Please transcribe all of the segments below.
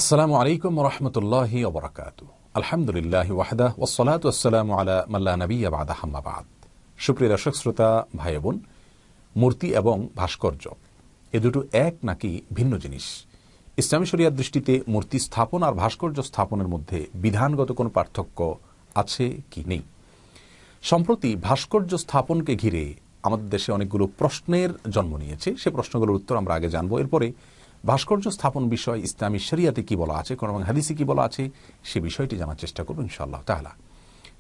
আসসালামু আলাইকুম রহমতুল্লাহি ওবরাকাতু। আলহামদুলিল্লাহ ওয়াহদা ওয়াসসালাতু ওয়াসসালামু আলা মাল্লা নবিয়্যা বা'দা আম্মা বা'দ। সুপ্রিয় দর্শক শ্রোতা ভাই বোন, মূর্তি এবং ভাস্কর্য এ দুটো এক নাকি ভিন্ন জিনিস? ইসলামী শরিয়ার দৃষ্টিতে মূর্তি স্থাপন আর ভাস্কর্য স্থাপনের মধ্যে বিধানগত কোনো পার্থক্য আছে কি নেই? সম্প্রতি ভাস্কর্য স্থাপনকে ঘিরে আমাদের দেশে অনেকগুলো প্রশ্নের জন্ম নিয়েছে। সে প্রশ্নগুলোর উত্তর আমরা আগে জানবো, এরপরে ভাস্কর্য স্থাপন বিষয় ইসলামী শরিয়াতে কি বলা আছে, কোরআন এবং হাদিসে কি বলা আছে, সে বিষয়টি জানার চেষ্টা করবো ইনশাআল্লাহ তাআলা।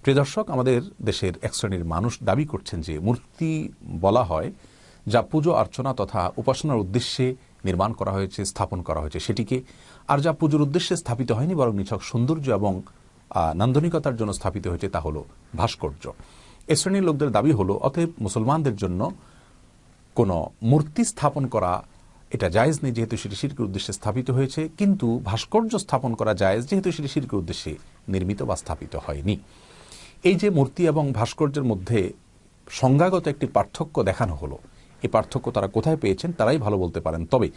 প্রিয় দর্শক, আমাদের দেশের এক শ্রেণীর মানুষ দাবি করছেন যে মূর্তি বলা হয় যা পুজো অর্চনা তথা উপাসনার উদ্দেশ্যে নির্মাণ করা হয়েছে, স্থাপন করা হয়েছে সেটিকে, আর যা পুজোর উদ্দেশ্যে স্থাপিত হয়নি বরং নিছক সৌন্দর্য এবং নান্দনিকতার জন্য স্থাপিত হয়েছে তা হলো ভাস্কর্য। এ শ্রেণীর লোকদের দাবি হলো অতএব মুসলমানদের জন্য কোনো মূর্তি স্থাপন করা এটা জায়েজ নেই, যেহেতু সেটি শিরকের উদ্দেশ্যে স্থাপিত হয়েছে, কিন্তু ভাস্কর্য স্থাপন করা জায়েজ যেহেতু সেটি শিরকের উদ্দেশ্যে নির্মিত বা স্থাপিত হয়নি। এই যে মূর্তি এবং ভাস্কর্যের মধ্যে সংজ্ঞাগত একটি পার্থক্য দেখানো হলো, এই পার্থক্য তারা কোথায় পেয়েছেন তারাই ভালো বলতে পারেন। তবে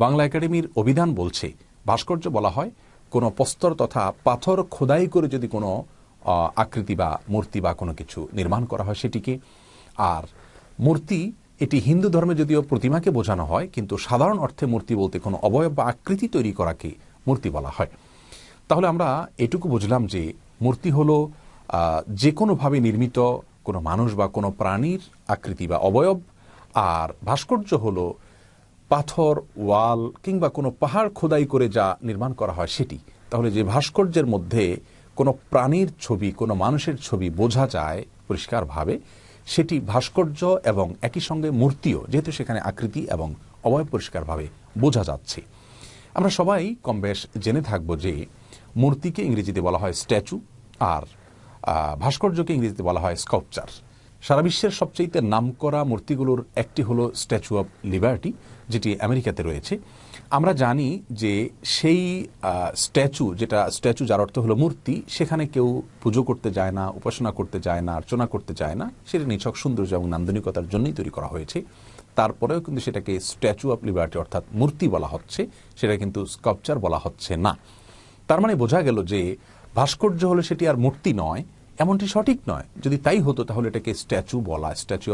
বাংলা একাডেমির অভিধান বলছে ভাস্কর্য বলা হয় কোনো প্রস্তর তথা পাথর খোদাই করে যদি কোনো আকৃতি বা মূর্তি বা কোনো কিছু নির্মাণ করা হয় সেটিকে। আর মূর্তি এটি হিন্দু ধর্মে যদিও প্রতিমাকে বোঝানো হয়, কিন্তু সাধারণ অর্থে মূর্তি বলতে কোনো অবয়ব বা আকৃতি তৈরি করাকে মূর্তি বলা হয়। তাহলে আমরা এটুকু বুঝলাম যে মূর্তি হলো যে কোনোভাবে নির্মিত কোনো মানুষ বা কোনো প্রাণীর আকৃতি বা অবয়ব, আর ভাস্কর্য হলো পাথর, ওয়াল কিংবা কোনো পাহাড় খোদাই করে যা নির্মাণ করা হয় সেটি। তাহলে যে ভাস্কর্যের মধ্যে কোনো প্রাণীর ছবি, কোনো মানুষের ছবি বোঝা যায় পরিষ্কারভাবে, সেটি ভাস্কর্য, এবং একই সঙ্গে মূর্তিও, যেহেতু সেখানে আকৃতি এবং অবয়ব পরিষ্কারভাবে বোঝা যাচ্ছে। আমরা সবাই কম বেশ জেনে থাকবো যে মূর্তিকে ইংরেজিতে বলা হয় স্ট্যাচু, আর ভাস্কর্যকে ইংরেজিতে বলা হয় স্কাল্পচার। সারা বিশ্বের সবচেয়ে নামকরা মূর্তিগুলোর একটি হলো স্ট্যাচু অব লিবার্টি, যেটি আমেরিকাতে রয়েছে। আমরা জানি যে সেই স্ট্যাচু যার অর্থ হলো মূর্তি, সেখানে কেউ পুজো করতে যায় না, উপাসনা করতে যায় না, অর্চনা করতে যায় না, সেটা নিছক সৌন্দর্য এবং নান্দনিকতার জন্যই তৈরি করা হয়েছে। তারপরেও কিন্তু সেটাকে স্ট্যাচু অব লিবার্টি অর্থাৎ মূর্তি বলা হচ্ছে, সেটা কিন্তু স্কাল্পচার বলা হচ্ছে না। তার মানে বোঝা গেল যে ভাস্কর্য হলো সেটি আর মূর্তি নয়, এমনটি সঠিক নয়। যদি তাই হতো তাহলে এটাকে স্ট্যাচু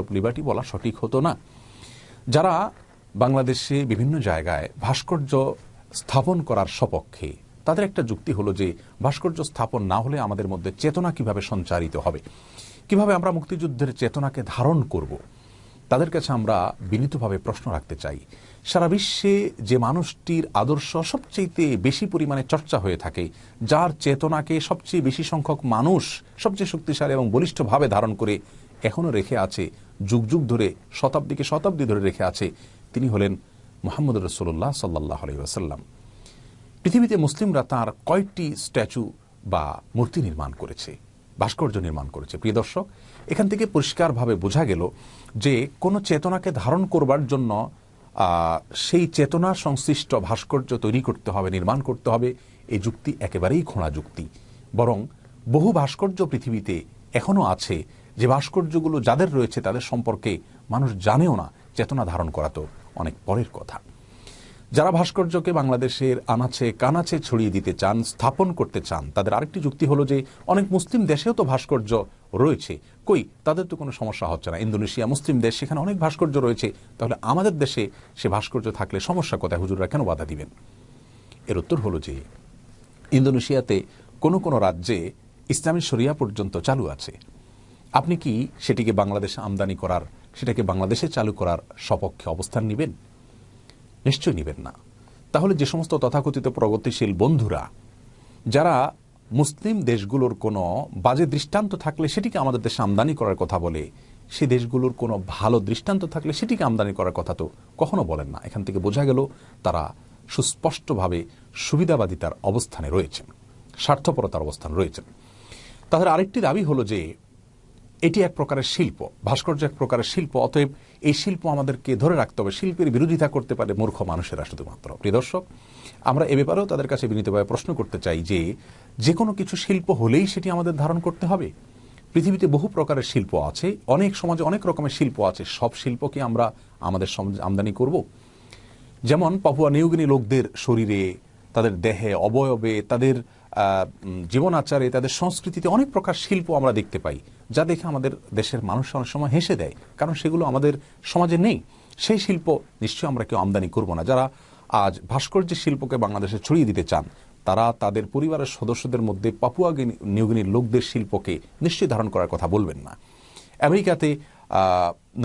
অব লিবার্টি বলা সঠিক হতো না। যারা বাংলাদেশে বিভিন্ন জায়গায় ভাস্কর্য স্থাপন করার সপক্ষে, তাদের একটা যুক্তি হলো যে ভাস্কর্য স্থাপন না হলে আমাদের মধ্যে চেতনা কিভাবে সঞ্চারিত হবে, কিভাবে আমরা মুক্তিযুদ্ধের চেতনাকে ধারণ করব। তাদের কাছে আমরা বিনীতভাবে প্রশ্ন রাখতে চাই, সারা বিশ্বে যে মানুষটির আদর্শ সবচেয়ে বেশি পরিমাণে চর্চা হয়ে থাকে, যার চেতনাকে সবচেয়ে বেশি সংখ্যক মানুষ সবচেয়ে শক্তিশালী এবং বলিষ্ঠভাবে ধারণ করে এখনো রেখে আছে, যুগ যুগ ধরে, শতাব্দীকে শতাব্দী ধরে রেখে আছে, তিনি হলেন মুহাম্মদ রাসূলুল্লাহ সাল্লাল্লাহু আলাইহি ওয়াসাল্লাম। পৃথিবীতে মুসলিমরা তার কয়েকটি স্ট্যাচু বা মূর্তি নির্মাণ করেছে, ভাস্কর্য নির্মাণ করেছে। প্রিয় দর্শক, এখান থেকে পরিষ্কারভাবে বোঝা গেল যে কোনো চেতনাকে ধারণ করবার জন্য সেই চেতনা সংশ্লিষ্ট ভাস্কর্য তৈরি করতে হবে, নির্মাণ করতে হবে, এই যুক্তি একেবারেই খোঁড়া যুক্তি। বরং বহু ভাস্কর্য পৃথিবীতে এখনো আছে, যে ভাস্কর্যগুলো যাদের রয়েছে তাদের সম্পর্কে মানুষ জানেও না। চেতনা ধারণ করা তো অনেক পরের কথা। যারা ভাস্কর্যকে বাংলাদেশের আনাচে কানাচে ছড়িয়ে দিতে চান, স্থাপন করতে চান, তাদের আরেকটি যুক্তি হলো যে অনেক মুসলিম দেশেও তো ভাস্কর্য রয়েছে, কই তাদের তো কোনো সমস্যা হচ্ছে না। ইন্দোনেশিয়া মুসলিম দেশ, সেখানে অনেক ভাস্কর্য রয়েছে, তাহলে আমাদের দেশে সে ভাস্কর্য থাকলে সমস্যা কোথায়? হুজুররা কেন বাধা দিবেন? এর উত্তর হলো যে ইন্দোনেশিয়াতে কোনো কোনো রাজ্যে ইসলামী শরিয়া পর্যন্ত চালু আছে। আপনি কি সেটিকে বাংলাদেশে আমদানি করার, সেটাকে বাংলাদেশে চালু করার সপক্ষে অবস্থান নেবেন? নিশ্চয়ই নেবেন না। তাহলে যে সমস্ত তথাকথিত প্রগতিশীল বন্ধুরা, যারা মুসলিম দেশগুলোর কোনো বাজে দৃষ্টান্ত থাকলে সেটিকে আমাদের দেশে আমদানি করার কথা বলে, সে দেশগুলোর কোনো ভালো দৃষ্টান্ত থাকলে সেটিকে আমদানি করার কথা তো কখনো বলেন না। এখান থেকে বোঝা গেল তারা সুস্পষ্টভাবে সুবিধাবাদিতার অবস্থানে রয়েছেন, স্বার্থপরতার অবস্থান রয়েছেন। তাদের আরেকটি দাবি হলো যে এটি এক প্রকারের শিল্প, ভাস্কর্য এক প্রকারের শিল্প, অতএব এই শিল্প আমাদেরকে ধরে রাখতে হবে। শিল্পের বিরোধিতা করতে পারে মূর্খ মানুষেরা শুধুমাত্র। প্রিয় দর্শক, আমরা এ ব্যাপারেও তাদের কাছে বিনীতভাবে প্রশ্ন করতে চাই যে যে কোনো কিছু শিল্প হলেই সেটি আমাদের ধারণ করতে হবে? পৃথিবীতে বহু প্রকারের শিল্প আছে, অনেক সমাজে অনেক রকমের শিল্প আছে, সব শিল্পকে আমরা আমাদের সমাজে আমদানি করব? যেমন পাপুয়া নিউগিনি লোকদের শরীরে তাদের দেহে, অবয়বে, তাদের জীবন আচারে, তাদের সংস্কৃতিতে অনেক প্রকার শিল্প আমরা দেখতে পাই, যা দেখে আমাদের দেশের মানুষ অনেক সময় হেসে দেয়, কারণ সেগুলো আমাদের সমাজে নেই। সেই শিল্প নিশ্চয়ই আমরা কেউ আমদানি করব না। যারা আজ ভাস্কর্যের শিল্পকে বাংলাদেশে ছড়িয়ে দিতে চান, তারা তাদের পরিবারের সদস্যদের মধ্যে পাপুয়া নিউগিনির লোকদের শিল্পকে নিশ্চয়ই ধারণ করার কথা বলবেন না। আমেরিকাতে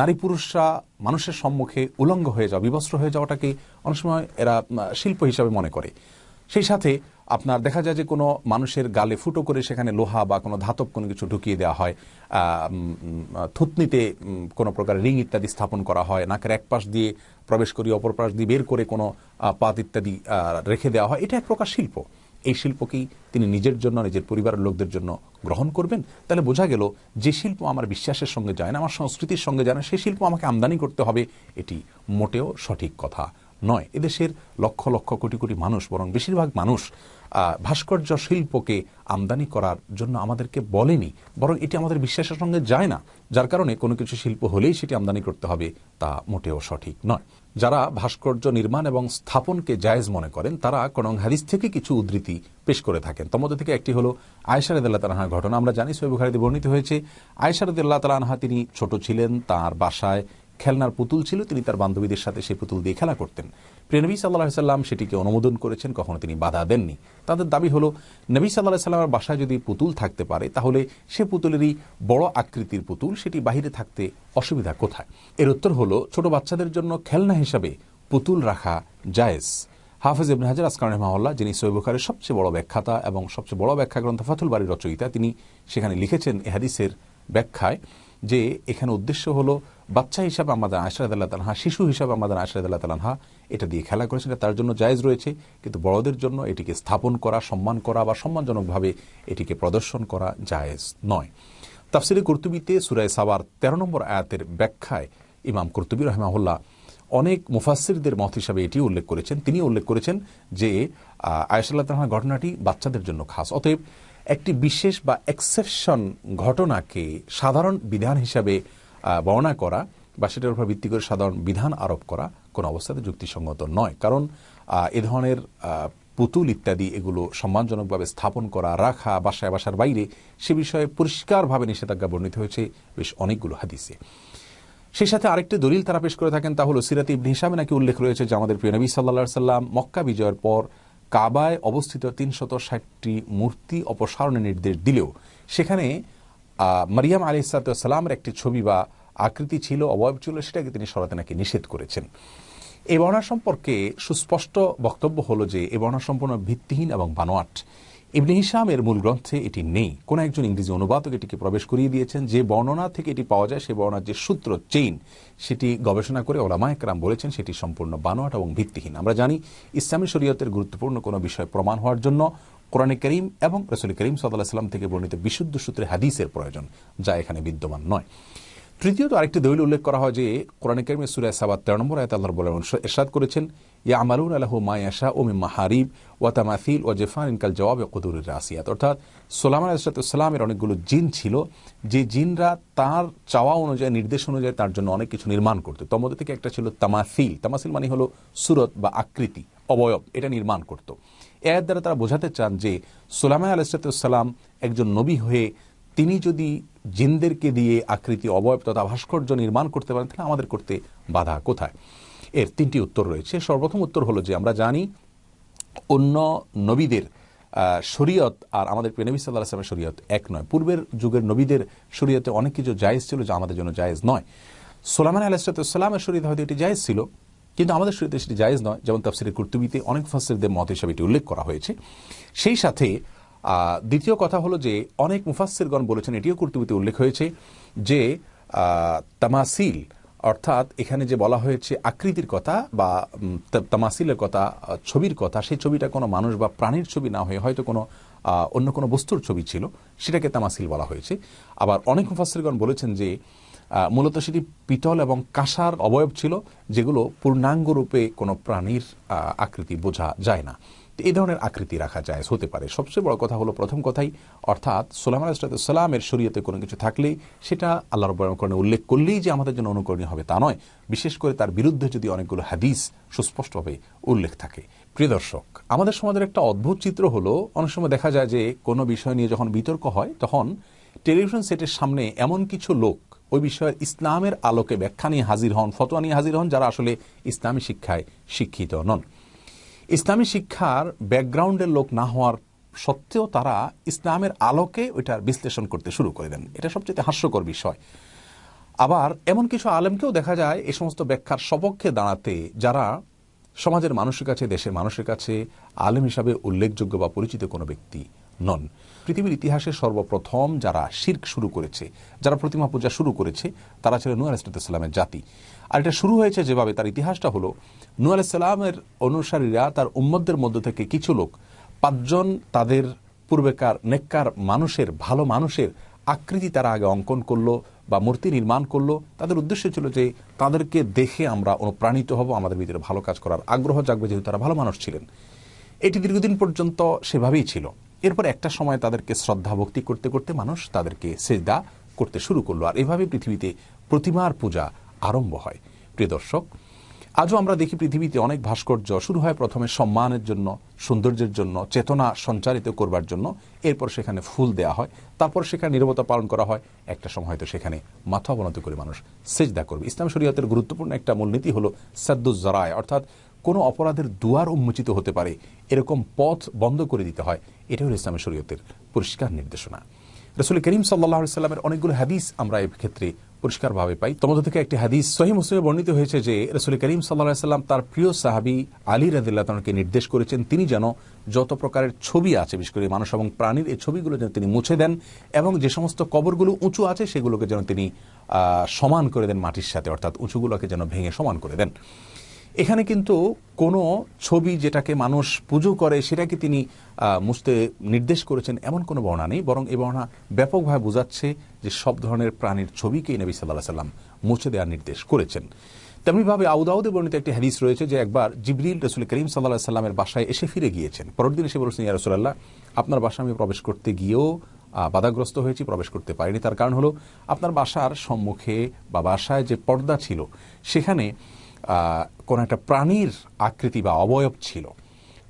নারী পুরুষরা মানুষের সম্মুখে উলঙ্গ হয়ে যাওয়া, বিবস্ত্র হয়ে যাওয়াটাকে অনেক সময় এরা শিল্প হিসাবে মনে করে। সেই সাথে আপনার দেখা যায় যে কোনো মানুষের গালে ফুটো করে সেখানে লোহা বা কোনো ধাতব কোনো কিছু ঢুকিয়ে দেওয়া হয়, থুতনিতে কোনো প্রকার রিং ইত্যাদি স্থাপন করা হয়, নাকের এক পাশ দিয়ে প্রবেশ করিয়ে অপর পাশ দিয়ে বের করে কোনো পাত ইত্যাদি রেখে দেওয়া হয়। এটা এক প্রকার শিল্প। এই শিল্পকেই তিনি নিজের জন্য, নিজের পরিবারের লোকদের জন্য গ্রহণ করবেন? তাহলে বোঝা গেল যে শিল্প আমার বিশ্বাসের সঙ্গে যায় না, আমার সংস্কৃতির সঙ্গে যায় না, সেই শিল্প আমাকে আমদানি করতে হবে, এটি মোটেও সঠিক কথা নয়। এদেশের লক্ষ লক্ষ কোটি কোটি মানুষ, বরং বেশিরভাগ মানুষ ভাস্কর্য শিল্পকে আমদানি করার জন্য আমাদেরকে বলেনি, বরং এটি আমাদের বিশ্বাসের সঙ্গে যায় না, যার কারণে কোনো কিছু শিল্প হলেই সেটি আমদানি করতে হবে, তা মোটেও সঠিক নয়। যারা ভাস্কর্য নির্মাণ এবং স্থাপনকে জায়েজ মনে করেন, তারা কোন হাদিস থেকে কিছু উদ্ধৃতি পেশ করে থাকেন। তার মধ্যে থেকে একটি হলো আয়েশা রাদিয়াল্লাহু তাআলা আনহার ঘটনা। আমরা জানি সহিহ বুখারীতে বর্ণিত হয়েছে, আয়েশা রাদিয়াল্লাহু তাআলা আনহা তিনি ছোট ছিলেন, তার বাসায় খেলনার পুতুল ছিল, তিনি তার বান্ধবীদের সাথে সেই পুতুল দিয়ে খেলা করতেন। প্রিয় নবী সাল্লাল্লাহু আলাইহি সাল্লাম সেটিকে অনুমোদন করেছেন, কখনো তিনি বাধা দেননি। তাদের দাবি হলো নবী সাল্লাল্লাহু আলাইহি সাল্লামের বাসায় যদি পুতুল থাকতে পারে, তাহলে সে পুতুলেরই বড় আকৃতির পুতুল, সেটি বাহিরে থাকতে অসুবিধা কোথায়? এর উত্তর হলো, ছোট বাচ্চাদের জন্য খেলনা হিসাবে পুতুল রাখা জায়েজ। হাফেজ ইবনে হাজার আসকালানি রাহিমাহুল্লাহ, যিনি সহিহ বুখারীর সবচেয়ে বড় ব্যাখ্যাতা এবং সবচেয়ে বড় ব্যাখ্যা গ্রন্থ ফাথুল বারীর রচয়িতা, তিনি সেখানে লিখেছেন এই হাদিসের ব্যাখ্যায় যে এখানে উদ্দেশ্য হলো বাচ্চা হিসাবে আমাদের আয়েশা রাদিয়াল্লাহু তাআলা আনহা, শিশু হিসাবে আমাদের আয়েশা রাদিয়াল্লাহু তাআলা আনহা এটা দিয়ে খেলা করেছেন, এটা তার জন্য জায়েজ রয়েছে। কিন্তু বড়দের জন্য এটিকে স্থাপন করা, সম্মান করা বা সম্মানজনকভাবে এটিকে প্রদর্শন করা জায়েজ নয়। তাফসিরে কুরতুবীতে সূরা সাবার 13 নম্বর আয়াতের ব্যাখ্যায় ইমাম কুরতুবী রাহিমাহুল্লাহ অনেক মুফাসসিরদের মত হিসাবে এটি উল্লেখ করেছেন। তিনি উল্লেখ করেছেন যে আয়েশা রাদিয়াল্লাহু তাআলার ঘটনাটি বাচ্চাদের জন্য খাস। অতএব একটি বিশেষ বা এক্সেপশন ঘটনাকে সাধারণ বিধান হিসাবে বর্ণনা করা বা সেটার উপর ভিত্তি করে সাধারণ বিধান আরোপ করা কোনো অবস্থাতে যুক্তিসঙ্গত নয়। কারণ এ ধরনের পুতুল ইত্যাদি এগুলো সম্মানজনকভাবে স্থাপন করা, রাখা বাসায়, বাসার বাইরে, সে বিষয়ে পরিষ্কারভাবে নিষেধাজ্ঞা বর্ণিত হয়েছে বেশ অনেকগুলো হাদিসে। সেই সাথে আরেকটি দলিল তারা পেশ করে থাকেন, তা হলো সিরাতে ইবনে হিশামে নাকি উল্লেখ রয়েছে যে আমাদের প্রিয় নবী সাল্লাল্লাহু আলাইহি সাল্লাম মক্কা বিজয়ের পর কাবায় অবস্থিত 360টি মূর্তি অপসারণের নির্দেশ দিলেও সেখানে মারিয়াম আলাইহিস সালামের একটি ছবি বা আকৃতি ছিল, অবয়ব ছিল, সেটাকে তিনি সরাতে নাকি নিষেধ করেছেন। এই বর্ণনা সম্পর্কে সুস্পষ্ট বক্তব্য হলো যে এই বর্ণনা সম্পূর্ণ ভিত্তিহীন এবং বানোয়াট। ইবনে হিশামের মূল গ্রন্থে এটি নেই। কোন একজন ইংরেজি অনুবাদক এটিকে প্রবেশ করিয়ে দিয়েছেন। যে বর্ণনা থেকে এটি পাওয়া যায়, সেই বর্ণনার যে সূত্র চেইন, সেটি গবেষণা করে ওলামায়ে কেরাম বলেছেন সেটি সম্পূর্ণ বানোয়াট এবং ভিত্তিহীন। আমরা জানি ইসলামী শরীয়তের গুরুত্বপূর্ণ কোনো বিষয় প্রমাণ হওয়ার জন্য কোরআনে কারীম এবং রাসূল কারীম সাল্লাল্লাহু আলাইহি ওয়াসাল্লাম থেকে বর্ণিত বিশুদ্ধ সূত্রে হাদিসের প্রয়োজন, যা এখানে বিদ্যমান নয়। তৃতীয়ত আরেকটি দলিল উল্লেখ করা হয় যে কোরআনে কারীমের সূরা সাবা 13 নম্বর আয়াতে আল্লাহ রাব্বুল আলামিন ইরশাদ করেছেন, ইয়ামালুনা লাহু মা ইয়াশাউ মিন মাহারিব ওয়া তামাসিল ওয়া জিফানিন কাল জাওয়াবি কুদুরির রাসিয়াত। অর্থাৎ সুলাইমান আলাইহিস সালামের অনেকগুলো জিন ছিল, যে জিনরা তার চাওয়া অনুযায়ী, নির্দেশ অনুযায়ী তার জন্য অনেক কিছু নির্মাণ করত। তার মধ্যে থেকে একটা ছিল তামাসিল। তামাসিল মানে হলো সুরত বা আকৃতি, অবয়ব, এটা নির্মাণ করত। এর দ্বারা তারা বোঝাতে চান যে সুলাইমান আলাইহিস সালাম একজন নবী হয়ে তিনি যদি জিনদেরকে দিয়ে আকৃতি, অবয়ব তথা ভাস্কর্য নির্মাণ করতে পারেন, তাহলে আমাদের করতে বাধা কোথায়? এর তিনটি উত্তর রয়েছে। সর্বপ্রথম উত্তর হলো যে আমরা জানি অন্য নবীদের শরীয়ত আর আমাদের প্রিয় নবী সাল্লাল্লাহু আলাইহি ওয়াসাল্লামের শরীয়ত এক নয়। পূর্বের যুগের নবীদের শরীয়তে অনেক কিছু জায়েজ ছিল যা আমাদের জন্য জায়েজ নয়। সুলাইমান আলাইহিস সালামের শরীয়তে হয়তো এটি জায়েজ ছিল, কিন্তু আমাদের শরীয়তে সেটি জায়েজ নয়। যেমন তাফসীরে কুরতুবীতে অনেক মুফাসসিরদের মত হিসেবে এটি উল্লেখ করা হয়েছে। সেই সাথে দ্বিতীয় কথা হলো যে অনেক মুফাসসিরগণ বলেছেন, এটিও কুরতুবীতে উল্লেখ হয়েছে যে তামাসিল, অর্থাৎ এখানে যে বলা হয়েছে আকৃতির কথা বা তামাসিলের কথা, ছবির কথা, সেই ছবিটা কোনো মানুষ বা প্রাণীর ছবি না হয়ে হয়তো কোনো অন্য কোনো বস্তুর ছবি ছিল, সেটাকে তামাসিল বলা হয়েছে। আবার অনেক মুফাসসিরগণ বলেছেন যে মূলত সেটি পিতল এবং কাঁসার অবয়ব ছিল, যেগুলো পূর্ণাঙ্গ রূপে কোনো প্রাণীর আকৃতি বোঝা যায় না। এই ধরনের আকৃতি রাখা যায়, হতে পারে। সবচেয়ে বড় কথা হলো প্রথম কথাই, অর্থাৎ সুলাইমান আলাইহিস সালামের শরীয়তে কোনো কিছু থাকলেই সেটা আল্লাহ রাব্বুল আলামিন উল্লেখ করলেই যে আমাদের জন্য অনুকরণীয় হবে তা নয়, বিশেষ করে তার বিরুদ্ধে যদি অনেকগুলো হাদিস সুস্পষ্টভাবে উল্লেখ থাকে। প্রিয় দর্শক, আমাদের সমাজের একটা অদ্ভুত চিত্র হলো, অনেক সময় দেখা যায় যে কোনো বিষয় নিয়ে যখন বিতর্ক হয় তখন টেলিভিশন সেটের সামনে এমন কিছু লোক ওই বিষয়ের ইসলামের আলোকে ব্যাখ্যা নিয়ে হাজির হন, ফতোয়া নিয়ে হাজির হন, যারা আসলে ইসলামী শিক্ষায় শিক্ষিত নন। ইসলামী শিক্ষার ব্যাকগ্রাউন্ডের লোক না হওয়ার সত্ত্বেও তারা ইসলামের আলোকে ওইটার বিশ্লেষণ করতে শুরু করে দেন। এটা সবচেয়ে হাস্যকর বিষয়। আবার এমন কিছু আলেমকেও দেখা যায় এই সমস্ত ব্যাখ্যার সপক্ষে দাঁড়াতে, যারা সমাজের মানুষের কাছে, দেশের মানুষের কাছে আলেম হিসাবে উল্লেখযোগ্য বা পরিচিত কোনো ব্যক্তি নন। পৃথিবীর ইতিহাসে সর্বপ্রথম যারা শিরক শুরু করেছে, যারা প্রতিমা পূজা শুরু করেছে, তারা ছিল নূহ আলাইহিস সালামের জাতি। আর এটা শুরু হয়েছে যেভাবে, তার ইতিহাসটা হলো, নূহ আলাইহিস সালামের অনুসারীরা, তার উম্মতদের মধ্য থেকে কিছু লোক 5 জন তাদের পূর্বেকার নেককার মানুষের, ভালো মানুষের আকৃতি তারা আগে অঙ্কন করলো বা মূর্তি নির্মাণ করলো। তাদের উদ্দেশ্য ছিল যে তাদেরকে দেখে আমরা অনুপ্রাণিত হব, আমাদের ভিতরে ভালো কাজ করার আগ্রহ জাগবে, যেহেতু তারা ভালো মানুষ ছিলেন। এটি দীর্ঘদিন পর্যন্ত সেভাবেই ছিল। এরপর একটা সময় তাদেরকে শ্রদ্ধা ভক্তি করতে করতে মানুষ তাদেরকে সেজদা করতে শুরু করলো, আর এভাবে পৃথিবীতে প্রতিমার পূজা আরম্ভ হয়। প্রিয় দর্শক, আজও আমরা দেখি পৃথিবীতে অনেক ভাস্কর্য শুরু হয় প্রথমে সম্মানের জন্য, সৌন্দর্যের জন্য, চেতনা সঞ্চারিত করবার জন্য। এরপর সেখানে ফুল দেয়া হয়, তারপর সেখানে নীরবতা পালন করা হয়। একটা সময় হয়তো সেখানে মাথা অবনত করে মানুষ সেজদা করবে। ইসলাম শরীয়তের গুরুত্বপূর্ণ একটা মূলনীতি হলো সাদ্দুজ যারায়, অর্থাৎ কোনো অপরাধের দুয়ার উন্মোচিত হতে পারে এরকম পথ বন্ধ করে দিতে হয়। এটা হলো ইসলামের শরীয়তের পরিষ্কার নির্দেশনা। রাসূল করিম সাল্লাল্লাহু আলাইহি সাল্লামের অনেকগুলো হাদিস আমরা এই ক্ষেত্রে পরিষ্কারভাবে পাই। তোমাদের থেকে একটি হাদিস সহিহ মুসলিমে বর্ণিত হয়েছে যে রাসূল করিম সাল্লাল্লাহু আলাইহি সাল্লাম তার প্রিয় সাহাবী আলী রাদিয়াল্লাহু তাআলাকে নির্দেশ করেছেন, তিনি যেন যত প্রকারের ছবি আছে, বিশেষ করে মানুষ এবং প্রাণীর, এই ছবিগুলো যেন তিনি মুছে দেন, এবং যে সমস্ত কবরগুলো উঁচু আছে সেগুলোকে যেন তিনি সমান করে দেন মাটির সাথে, অর্থাৎ উঁচুগুলোকে যেন ভেঙে সমান করে দেন। এখানে কিন্তু কোনো ছবি যেটাকে মানুষ পুজো করে সেটাকে তিনি মুছতে নির্দেশ করেছেন এমন কোনো বর্ণনা নেই, বরং এই বর্ণনা ব্যাপকভাবে বোঝাচ্ছে যে সব ধরনের প্রাণীর ছবিকেই নবী সাল্লাল্লাহু আলাইহি সাল্লাম মুছে দেওয়ার নির্দেশ করেছেন। তেমনিভাবে আবু দাউদে বর্ণিত একটি হাদিস রয়েছে যে একবার জিবরিল রাসূল করিম সাল্লাল্লাহু আলাইহি সাল্লামের বাসায় এসে ফিরে গিয়েছেন। পরের দিন এসে বলেছেন, ইয়া রাসূলুল্লাহ, আপনার বাসায় আমি প্রবেশ করতে গিয়েও বাধাগ্রস্ত হয়েছি, প্রবেশ করতে পারিনি। তার কারণ হলো আপনার বাসার সম্মুখে বা বাসায় যে পর্দা ছিল সেখানে কোন একটা প্রাণীর আকৃতি বা অবয়ব ছিল।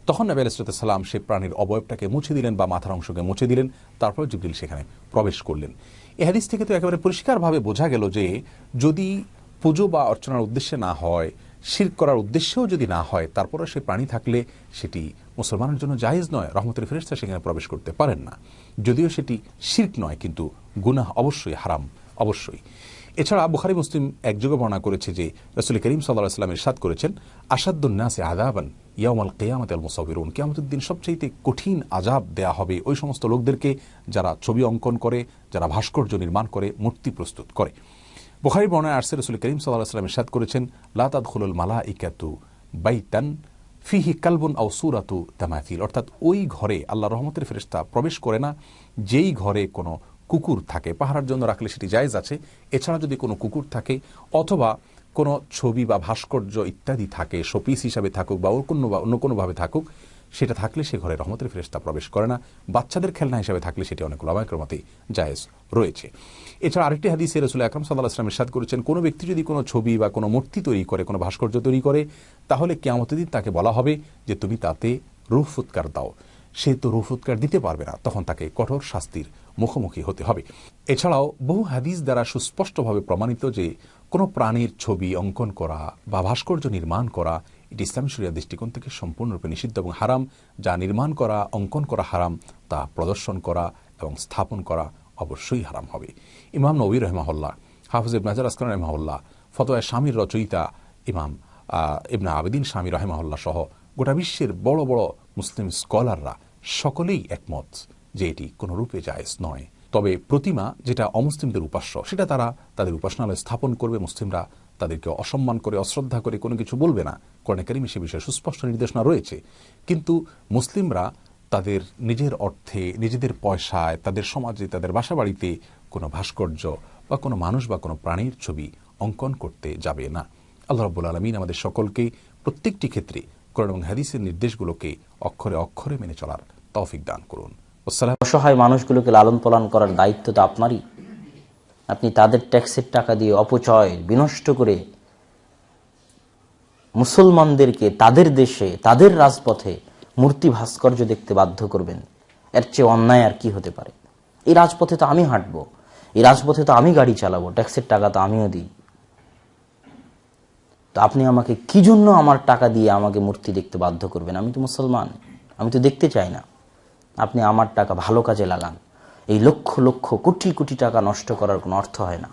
তখন নবী আলাইহিস সালাম সেই প্রাণীর অবয়বটাকে মুছে দিলেন বা মাথার অংশকে মুছে দিলেন, তারপর জিবরিল সেখানে প্রবেশ করলেন। এই হাদিস থেকে তো একেবারে পরিষ্কারভাবে বোঝা গেল যে যদি পুজো বা অর্চনার উদ্দেশ্যে না হয়, শিরক করার উদ্দেশ্যেও যদি না হয়, তারপরে সেই প্রাণী থাকলে সেটি মুসলমানের জন্য জায়েজ নয়। রহমতের ফেরেশতা সেখানে প্রবেশ করতে পারেন না, যদিও সেটি শিরক নয়, কিন্তু গুনাহ অবশ্যই, হারাম অবশ্যই। এছাড়া বুখারী মুসলিম একযোগে বর্ণনা করেছে যে রাসূল করিম সাল্লাল্লাহু আলাইহি ওয়াসাল্লাম ইরশাদ করেছেন, আশাদ্দুন নাসি আযাবান ইয়াউমাল কিয়ামাতি আল মুসাউবিরুন, কিয়ামতের দিন সবচেয়ে কঠিন আযাব দেয়া হবে ওই সমস্ত লোকদেরকে যারা ছবি অঙ্কন করে, যারা ভাস্কর্য নির্মাণ করে, মূর্তি প্রস্তুত করে। বুখারী বর্ণনায় আসছে রাসূল করিম সাল্লাল্লাহু আলাইহি ওয়াসাল্লাম ইরশাদ করেছেন, লা তাদখুলুল মালাইকাতু বাইতান ফিহি কালবুন আও সূরাতু তামাথিল, অর্থাৎ ওই ঘরে আল্লাহর রহমতের ফেরেশতা প্রবেশ করে না যেই ঘরে কোনো কুকুর থাকে। পাহারার জন্য রাখলে সেটি জায়েজ আছে, এছাড়া যদি কোনো কুকুর থাকে অথবা কোনো ছবি বা ভাস্কর্য ইত্যাদি থাকে, শোপিস হিসাবে থাকুক বা অন্য কোনোভাবে থাকুক, সেটা থাকলে সে ঘরে রহমতের ফেরেশতা প্রবেশ করে না। বাচ্চাদের খেলনা হিসাবে থাকলে সেটি অনেক উলামায়ে কেরামের জায়েজ রয়েছে। এছাড়া আরেকটি হাদিসে রাসূল আকরাম সাল্লাল্লাহু আলাইহি ওয়াসাল্লাম ইরশাদ করেছেন, কোনো ব্যক্তি যদি কোনো ছবি বা কোনো মূর্তি তৈরি করে, কোনো ভাস্কর্য তৈরি করে, তাহলে কিয়ামতের দিন তাকে বলা হবে যে তুমি তাতে রূহ ফুৎকার দাও। সে তো রূহ ফুৎকার দিতে পারবে না, তখন তাকে কঠোর শাস্তির মুখোমুখি হতে হবে। এছাড়াও বহু হাদিস দ্বারা সুস্পষ্টভাবে প্রমাণিত যে কোনো প্রাণীর ছবি অঙ্কন করা বা ভাস্কর্য নির্মাণ করা এটি ইসলামী শরিয়ার দৃষ্টিকোণ থেকে সম্পূর্ণরূপে নিষিদ্ধ এবং হারাম। যা নির্মাণ করা, অঙ্কন করা হারাম, তা প্রদর্শন করা এবং স্থাপন করা অবশ্যই হারাম হবে। ইমাম নবী রাহিমাহুল্লাহ, হাফিজ ইবনে হাজার আসকালানী রাহিমাহুল্লাহ, ফতোয়া শামীর রচয়িতা ইমাম ইবনে আবিদিন শামী রাহিমাহুল্লাহ সহ গোটা বিশ্বের বড় বড় মুসলিম স্কলাররা সকলেই একমত যে এটি কোনো রূপে জায়েজ নয়। তবে প্রতিমা যেটা অমুসলিমদের উপাস্য, সেটা তারা তাদের উপাসনালয় স্থাপন করবে। মুসলিমরা তাদেরকে অসম্মান করে, অশ্রদ্ধা করে কোনো কিছু বলবে না। কোরআনে কারিমে সে বিষয়ে সুস্পষ্ট নির্দেশনা রয়েছে। কিন্তু মুসলিমরা তাদের নিজের অর্থে, নিজেদের পয়সায়, তাদের সমাজে, তাদের বাসা বাড়িতে কোনো ভাস্কর্য বা কোনো মানুষ বা কোনো প্রাণীর ছবি অঙ্কন করতে যাবে না। আল্লাহ রাব্বুল আলামিন আমাদের সকলকে প্রত্যেকটি ক্ষেত্রে কোরআন এবং হাদিসের নির্দেশগুলোকে অক্ষরে অক্ষরে মেনে চলার তৌফিক দান করুন। আসসালাম। অসহায় মানুষগুলোকে লালন পালন করার দায়িত্ব তো আপনারই। আপনি তাদের ট্যাক্সের টাকা দিয়ে অপচয় বিনষ্ট করে মুসলমানদেরকে তাদের দেশে তাদের রাজপথে মূর্তি ভাস্কর্য দেখতে বাধ্য করবেন। এর চেয়ে অন্যায় আর কি হতে পারে? এই রাজপথে তো আমি হাঁটবো, এই রাজপথে তো আমি গাড়ি চালাবো, ট্যাক্সের টাকা তো আমিও দিই। তো আপনি আমাকে কি জন্য আমার টাকা দিয়ে আমাকে মূর্তি দেখতে বাধ্য করবেন? আমি তো মুসলমান, আমি তো দেখতে চাই না। আপনি আমার টাকা ভালো কাজে লাগান। এই লক্ষ লক্ষ কোটি কোটি টাকা নষ্ট করার কোনো অর্থ হয় না।